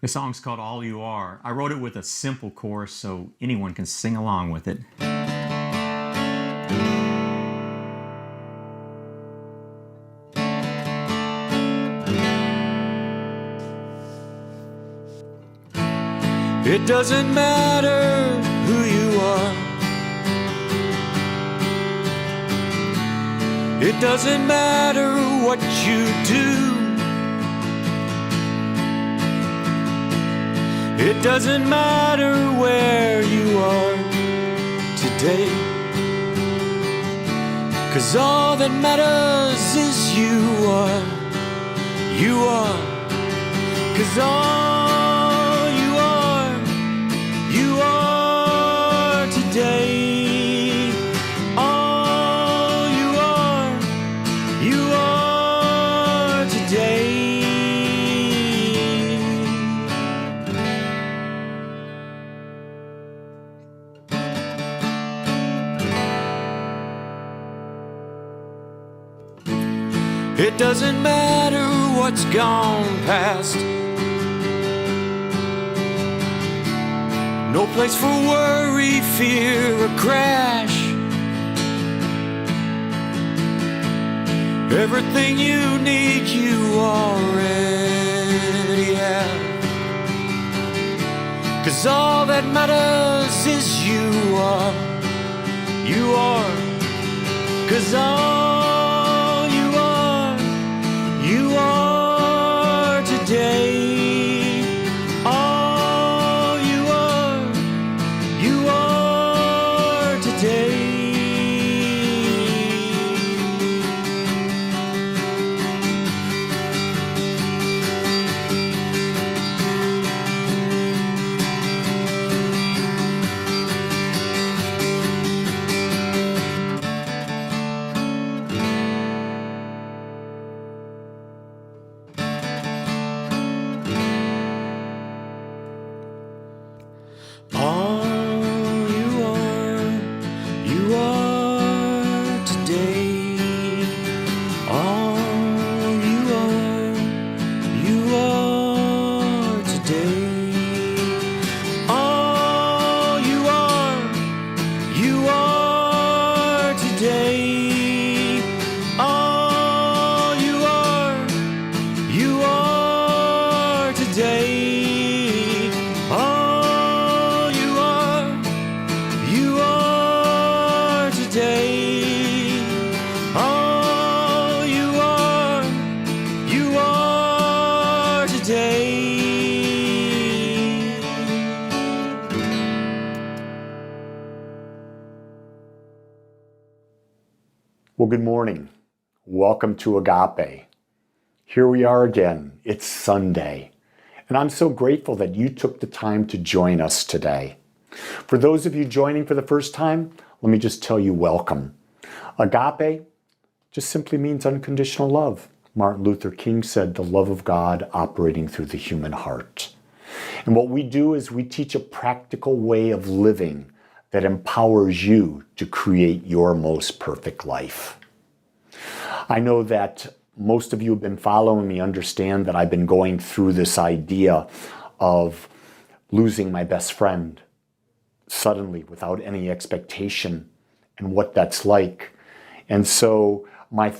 This song's called All You Are. I wrote it with a simple chorus so anyone can sing along with it. It doesn't matter who you are. It doesn't matter what you do. It doesn't matter where you are today. 'Cause all that matters is you are. 'Cause all you are today. All you are today. It doesn't matter what's gone past. No place for worry, fear, or crash. Everything you need, you already have. 'Cause all that matters is you are. 'Cause all you are today. All you are today. Well, good morning. Welcome to Agape. Here we are again. It's Sunday. And I'm so grateful that you took the time to join us today. For those of you joining for the first time, let me just tell you welcome. Agape just simply means unconditional love. Martin Luther King said, the love of God operating through the human heart. And what we do is we teach a practical way of living that empowers you to create your most perfect life. I know that most of you have been following me, understand that I've been going through this idea of losing my best friend suddenly without any expectation and what that's like. And so my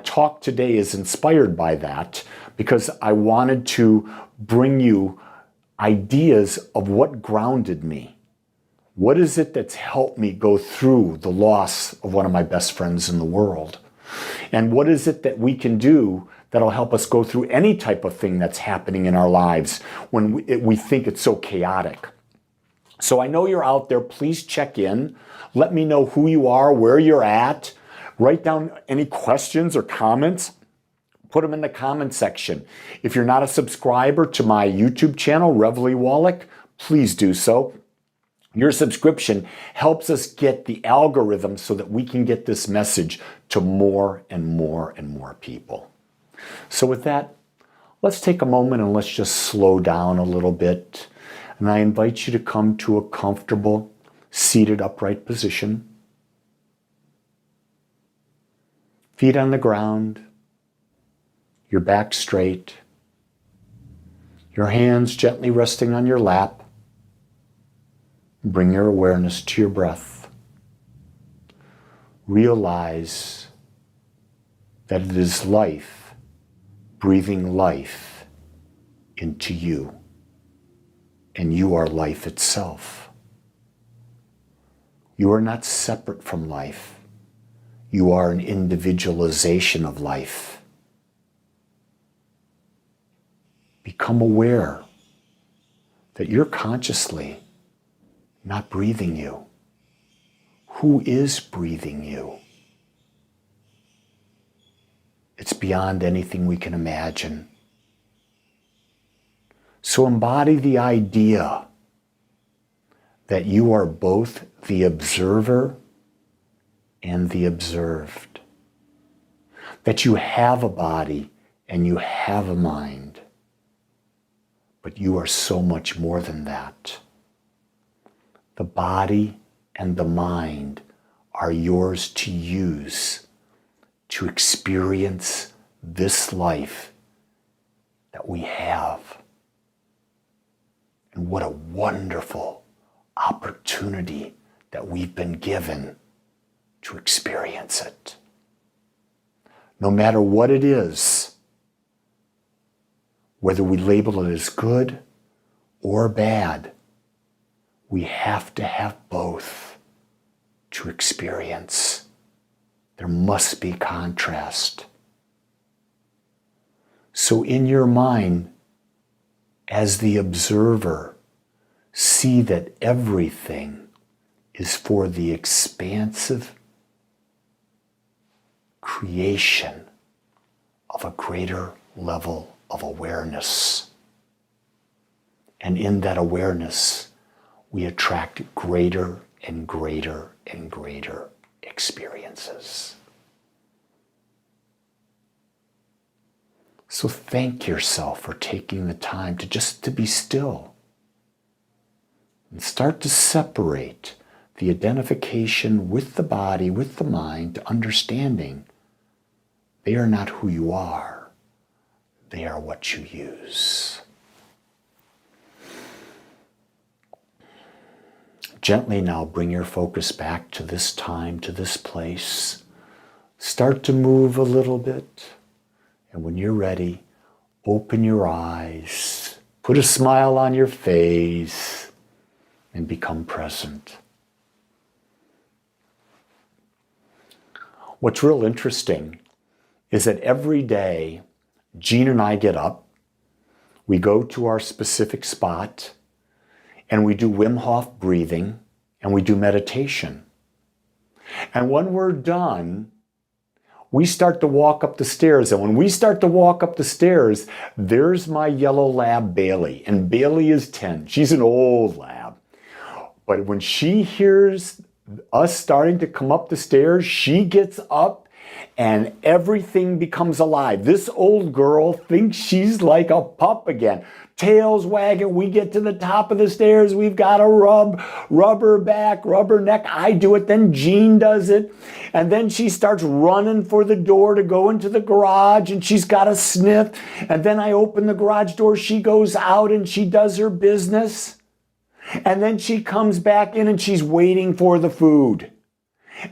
talk today is inspired by that because I wanted to bring you ideas of what grounded me. What is it that's helped me go through the loss of one of my best friends in the world? And what is it that we can do that'll help us go through any type of thing that's happening in our lives when we think it's so chaotic? So I know you're out there. Please check in. Let me know who you are, where you're at. Write down any questions or comments. Put them in the comment section. If you're not a subscriber to my YouTube channel, Reveille Wallach, please do so. Your subscription helps us get the algorithm so that we can get this message to more and more and more people. So with that, let's take a moment and let's just slow down a little bit. And I invite you to come to a comfortable, seated upright position. Feet on the ground, your back straight, Your hands gently resting on your lap. Bring your awareness to your breath. Realize that it is life breathing life into you, and you are life itself. You are not separate from life. You are an individualization of life. Become aware that you're consciously not breathing you. Who is breathing you? It's beyond anything we can imagine. So embody the idea that you are both the observer and the observed. That you have a body and you have a mind. But you are so much more than that. The body and the mind are yours to use to experience this life that we have. And what a wonderful opportunity that we've been given to experience it. No matter what it is, whether we label it as good or bad, we have to have both to experience. There must be contrast. So in your mind, as the observer, see that everything is for the expansive creation of a greater level of awareness. And in that awareness, we attract greater and greater and greater experiences. So thank yourself for taking the time to be still and start to separate the identification with the body, with the mind, to understanding they are not who you are. They are what you use. Gently now bring your focus back to this time, to this place. Start to move a little bit. And when you're ready, open your eyes, put a smile on your face, and become present. What's real interesting is that every day, Jean and I get up, we go to our specific spot, and we do Wim Hof breathing, and we do meditation. And when we're done, we start to walk up the stairs. And when we start to walk up the stairs, there's my yellow lab, Bailey. And Bailey is 10. She's an old lab. But when she hears us starting to come up the stairs, she gets up and everything becomes alive. This old girl thinks she's like a pup again. Tails wagging, we get to the top of the stairs, we've got to rub her back, rub her neck. I do it, then Jean does it. And then she starts running for the door to go into the garage, and she's got to sniff. And then I open the garage door, she goes out and she does her business. And then she comes back in and she's waiting for the food.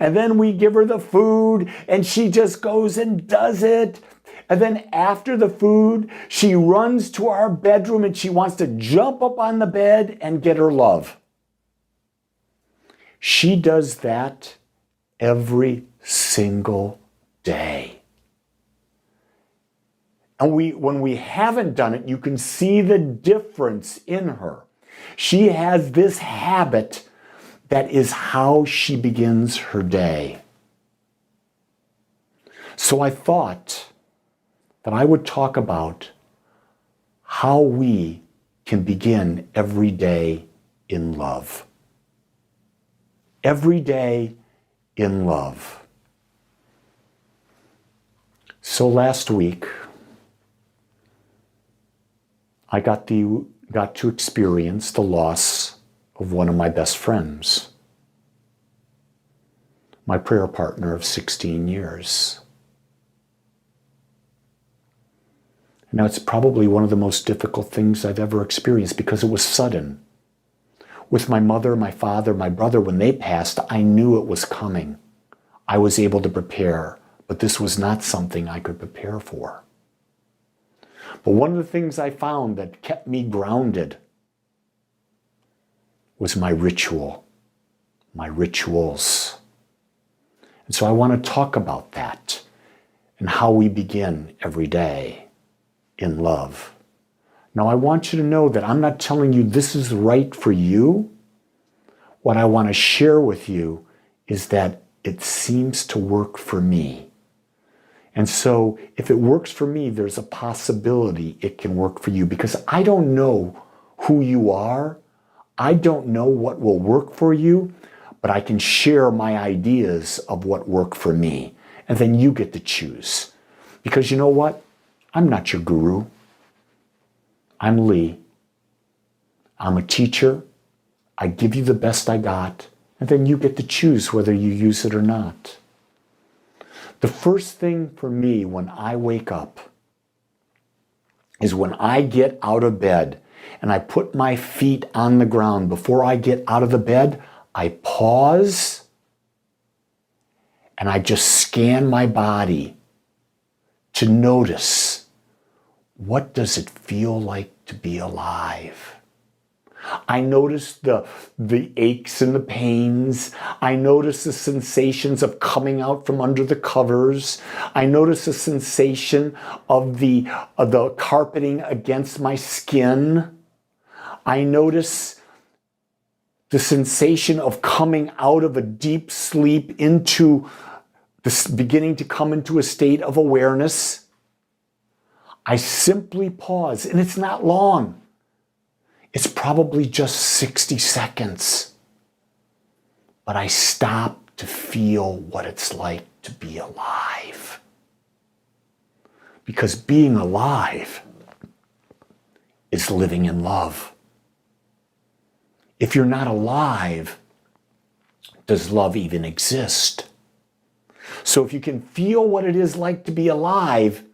And then we give her the food and she just goes and does it. And then after the food, she runs to our bedroom and she wants to jump up on the bed and get her love. She does that every single day. And when we haven't done it, you can see the difference in her. She has this habit that is how she begins her day. So I thought that I would talk about how we can begin every day in love. Every day in love. So last week, I got to experience the loss of one of my best friends, my prayer partner of 16 years. Now, it's probably one of the most difficult things I've ever experienced because it was sudden. With my mother, my father, my brother, when they passed, I knew it was coming. I was able to prepare, but this was not something I could prepare for. But one of the things I found that kept me grounded was my ritual, my rituals. And so I want to talk about that and how we begin every day in love. Now, I want you to know that I'm not telling you this is right for you. What I want to share with you is that it seems to work for me. And so if it works for me, there's a possibility it can work for you, because I don't know who you are. I don't know what will work for you, but I can share my ideas of what work for me. And then you get to choose. Because you know what? I'm not your guru. I'm Lee. I'm a teacher. I give you the best I got, and then you get to choose whether you use it or not. The first thing for me when I wake up is when I get out of bed and I put my feet on the ground. Before I get out of the bed, I pause and I just scan my body to notice, what does it feel like to be alive? I notice the aches and the pains. I notice the sensations of coming out from under the covers. I notice the sensation of the carpeting against my skin. I notice the sensation of coming out of a deep sleep into beginning to come into a state of awareness. I simply pause, and it's not long. It's probably just 60 seconds. But I stop to feel what it's like to be alive. Because being alive is living in love. If you're not alive, does love even exist? So if you can feel what it is like to be alive,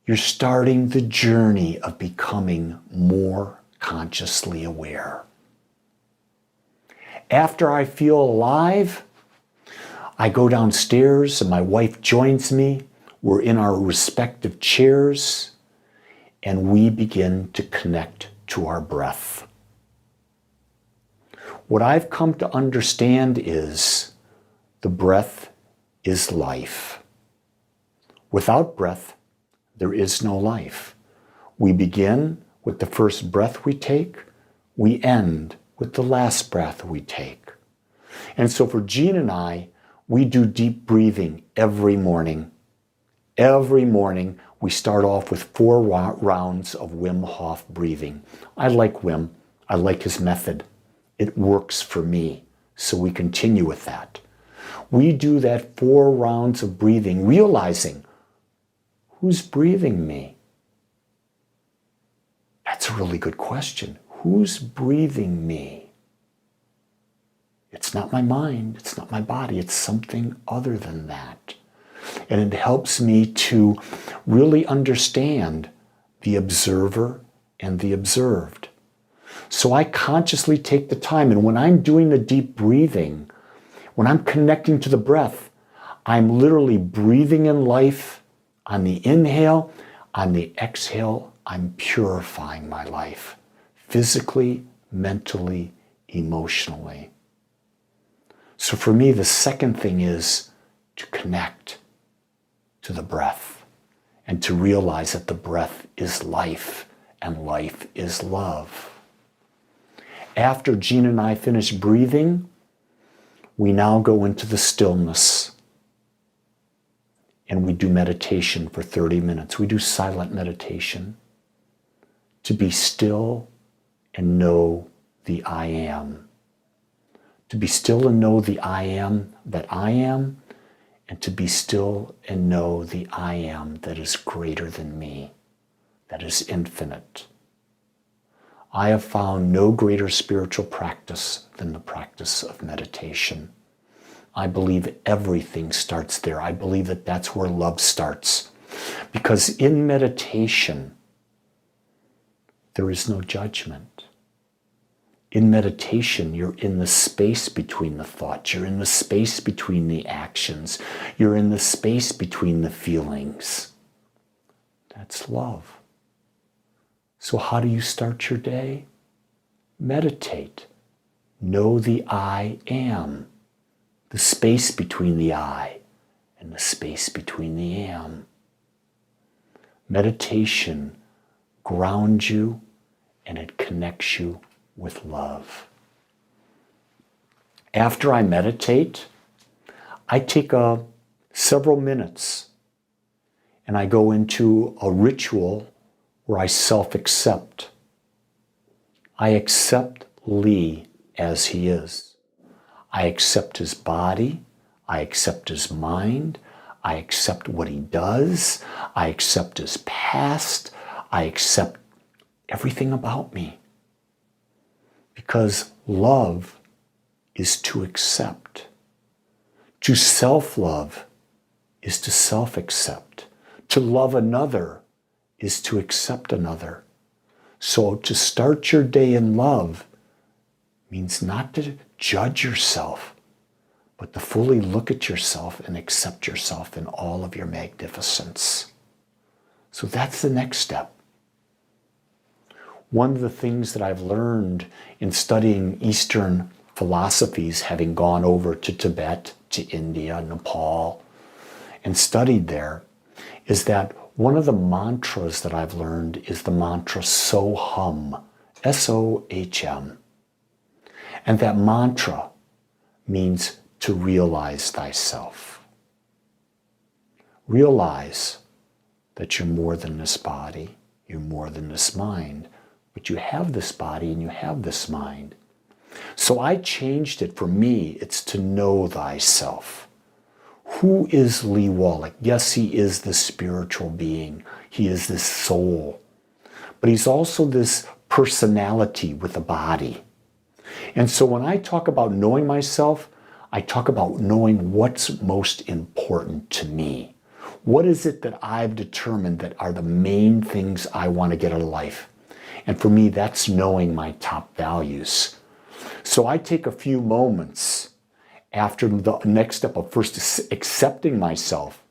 you're starting the journey of becoming more consciously aware. After I feel alive, I go downstairs and my wife joins me. We're in our respective chairs and we begin to connect to our breath. What I've come to understand is the breath is life. Without breath, there is no life. We begin with the first breath we take. We end with the last breath we take. And so for Jean and I, we do deep breathing every morning. Every morning, we start off with 4 rounds of Wim Hof breathing. I like Wim. I like his method. It works for me. So we continue with that. We do that 4 rounds of breathing, realizing, who's breathing me? That's a really good question. Who's breathing me? It's not my mind. It's not my body. It's something other than that. And it helps me to really understand the observer and the observed. So I consciously take the time, and when I'm doing the deep breathing, when I'm connecting to the breath, I'm literally breathing in life on the inhale. On the exhale, I'm purifying my life, physically, mentally, emotionally. So for me, the second thing is to connect to the breath and to realize that the breath is life and life is love. After Jean and I finish breathing, we now go into the stillness and we do meditation for 30 minutes. We do silent meditation to be still and know the I am. To be still and know the I am that I am, and to be still and know the I am that is greater than me, that is infinite. I have found no greater spiritual practice than the practice of meditation. I believe everything starts there. I believe that that's where love starts. Because in meditation, there is no judgment. In meditation, you're in the space between the thoughts. You're in the space between the actions. You're in the space between the feelings. That's love. So how do you start your day? Meditate. Know the I am. The space between the I and the space between the am. Meditation grounds you and it connects you with love. After I meditate, I take several minutes and I go into a ritual where I self-accept. I accept Lee as he is. I accept his body. I accept his mind. I accept what he does. I accept his past. I accept everything about me. Because love is to accept. To self-love is to self-accept. To love another is to accept another. So to start your day in love means not to judge yourself, but to fully look at yourself and accept yourself in all of your magnificence. So that's the next step. One of the things that I've learned in studying Eastern philosophies, having gone over to Tibet, to India, Nepal, and studied there, is that one of the mantras that I've learned is the mantra Soham, S-O-H-M. And that mantra means to realize thyself. Realize that you're more than this body, you're more than this mind, but you have this body and you have this mind. So I changed it. For me, it's to know thyself. Who is Lee Wallach? Yes, he is the spiritual being. He is this soul. But he's also this personality with a body. And so when I talk about knowing myself, I talk about knowing what's most important to me. What is it that I've determined that are the main things I want to get out of life? And for me, that's knowing my top values. So I take a few moments after the next step of first accepting myself.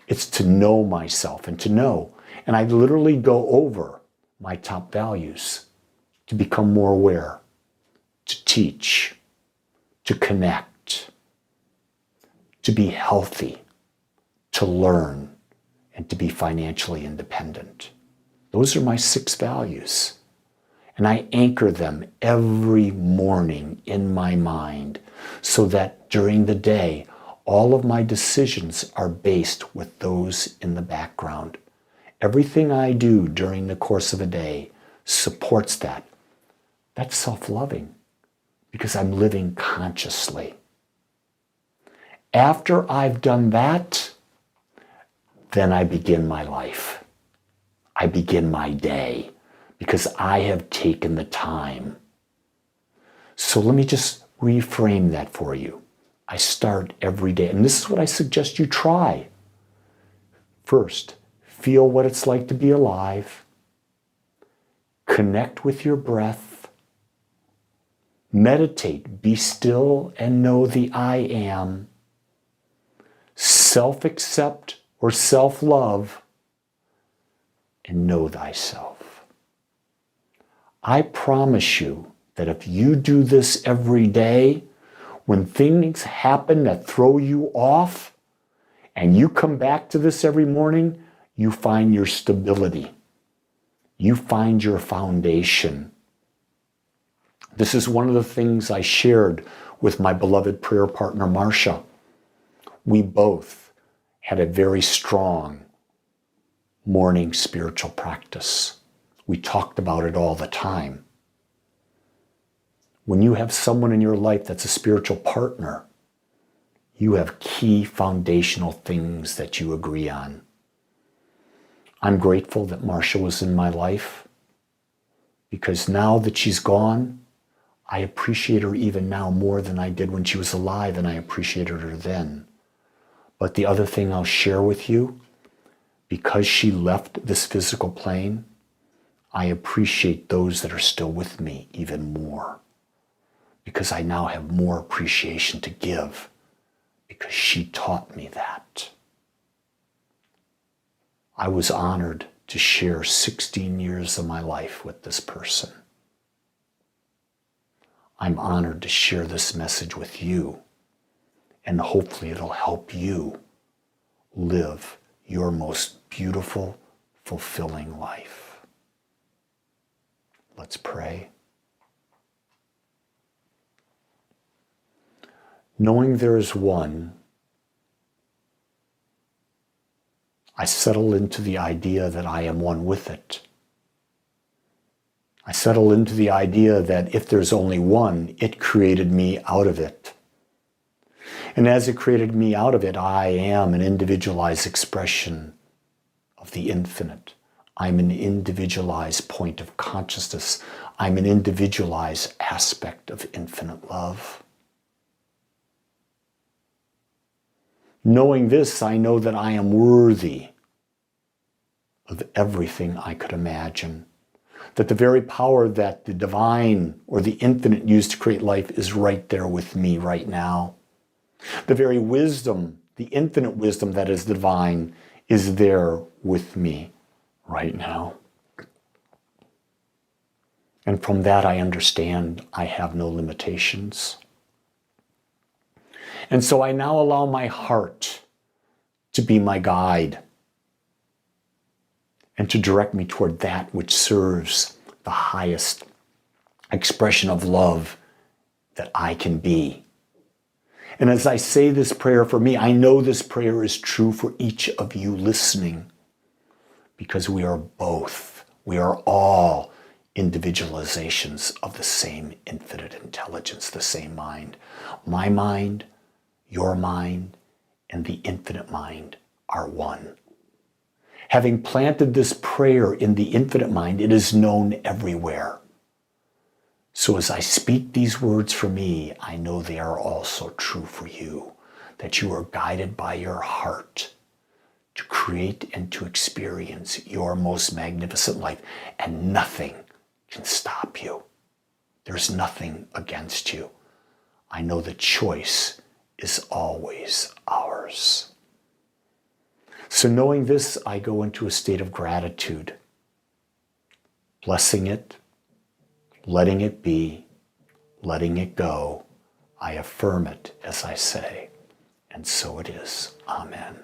It's to know myself and to know. And I literally go over my top values to become more aware, to teach, to connect, to be healthy, to learn, and to be financially independent. Those are my 6 values. And I anchor them every morning in my mind so that during the day, all of my decisions are based with those in the background. Everything I do during the course of a day supports that. That's self-loving because I'm living consciously. After I've done that, then I begin my life. I begin my day because I have taken the time. So let me just reframe that for you. I start every day, and this is what I suggest you try. First, feel what it's like to be alive. Connect with your breath. Meditate, be still and know the I am. Self-accept or self-love and know thyself. I promise you that if you do this every day, when things happen that throw you off and you come back to this every morning, you find your stability. You find your foundation. This is one of the things I shared with my beloved prayer partner, Marcia. We both had a very strong morning spiritual practice. We talked about it all the time. When you have someone in your life that's a spiritual partner, you have key foundational things that you agree on. I'm grateful that Marcia was in my life because now that she's gone, I appreciate her even now more than I did when she was alive, and I appreciated her then. But the other thing I'll share with you, because she left this physical plane, I appreciate those that are still with me even more, because I now have more appreciation to give because she taught me that. I was honored to share 16 years of my life with this person. I'm honored to share this message with you, and hopefully it'll help you live your most beautiful, fulfilling life. Let's pray. Knowing there is one, I settle into the idea that I am one with it. I settle into the idea that if there's only one, it created me out of it. And as it created me out of it, I am an individualized expression of the infinite. I'm an individualized point of consciousness. I'm an individualized aspect of infinite love. Knowing this, I know that I am worthy of everything I could imagine. That the very power that the divine or the infinite used to create life is right there with me right now. The very wisdom, the infinite wisdom that is divine, is there with me right now. And from that I understand I have no limitations. And so I now allow my heart to be my guide and to direct me toward that which serves the highest expression of love that I can be. And as I say this prayer for me, I know this prayer is true for each of you listening, because we are both, we are all individualizations of the same infinite intelligence, the same mind. My mind, your mind, and the infinite mind are one. Having planted this prayer in the infinite mind, it is known everywhere. So as I speak these words for me, I know they are also true for you, that you are guided by your heart to create and to experience your most magnificent life, and nothing can stop you. There's nothing against you. I know the choice is always ours. So knowing this, I go into a state of gratitude, blessing it, letting it be, letting it go. I affirm it as I say, and so it is. Amen.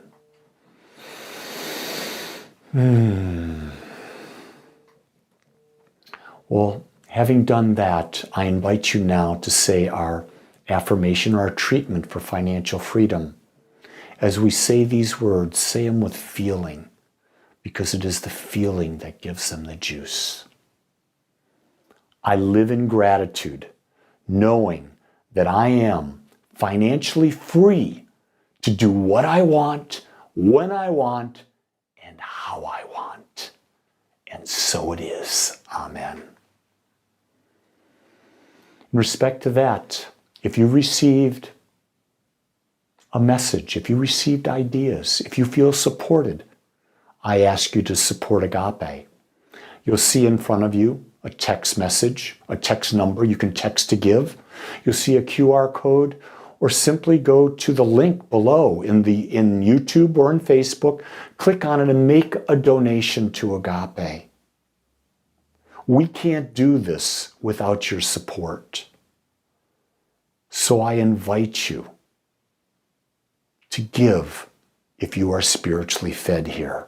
Well, having done that, I invite you now to say our affirmation or our treatment for financial freedom. As we say these words, say them with feeling, because it is the feeling that gives them the juice. I live in gratitude, knowing that I am financially free to do what I want, when I want, and how I want. And so it is. Amen. In respect to that, if you received a message, if you received ideas, if you feel supported, I ask you to support Agape. You'll see in front of you a text message, a text number you can text to give. You'll see a QR code, or simply go to the link below in YouTube or in Facebook, click on it and make a donation to Agape. We can't do this without your support. So I invite you to give if you are spiritually fed here.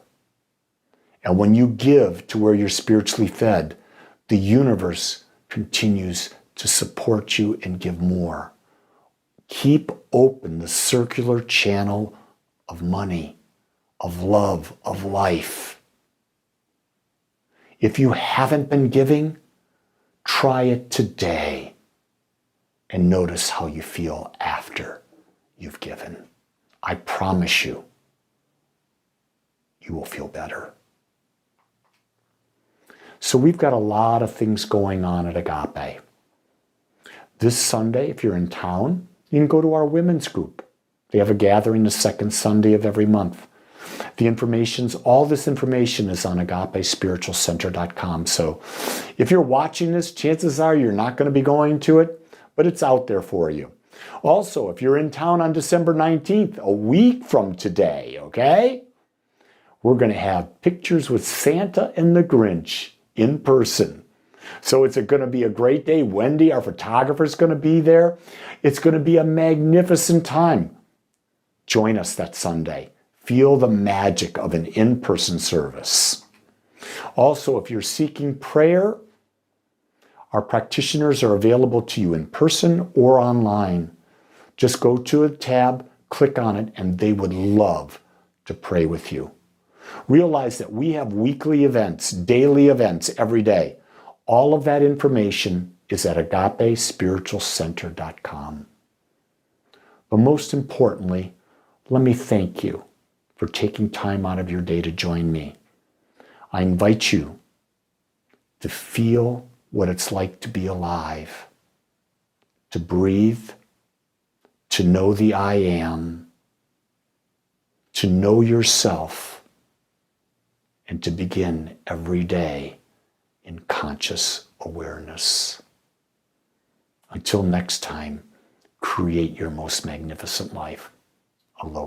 And when you give to where you're spiritually fed, the universe continues to support you and give more. Keep open the circular channel of money, of love, of life. If you haven't been giving, try it today and notice how you feel after you've given. I promise you, you will feel better. So we've got a lot of things going on at Agape. This Sunday, if you're in town, you can go to our women's group. They have a gathering the second Sunday of every month. All this information is on agapespiritualcenter.com. So if you're watching this, chances are you're not going to be going to it, but it's out there for you. Also, if you're in town on December 19th, a week from today, okay, we're going to have pictures with Santa and the Grinch in person. So it's going to be a great day. Wendy, our photographer, is going to be there. It's going to be a magnificent time. Join us that Sunday. Feel the magic of an in-person service. Also, if you're seeking prayer, our practitioners are available to you in person or online. Just go to a tab, click on it, and they would love to pray with you. Realize that we have weekly events, daily events every day. All of that information is at agapespiritualcenter.com. But most importantly, let me thank you for taking time out of your day to join me. I invite you to feel what it's like to be alive, to breathe, to know the I am, to know yourself, and to begin every day in conscious awareness. Until next time, create your most magnificent life. Aloha.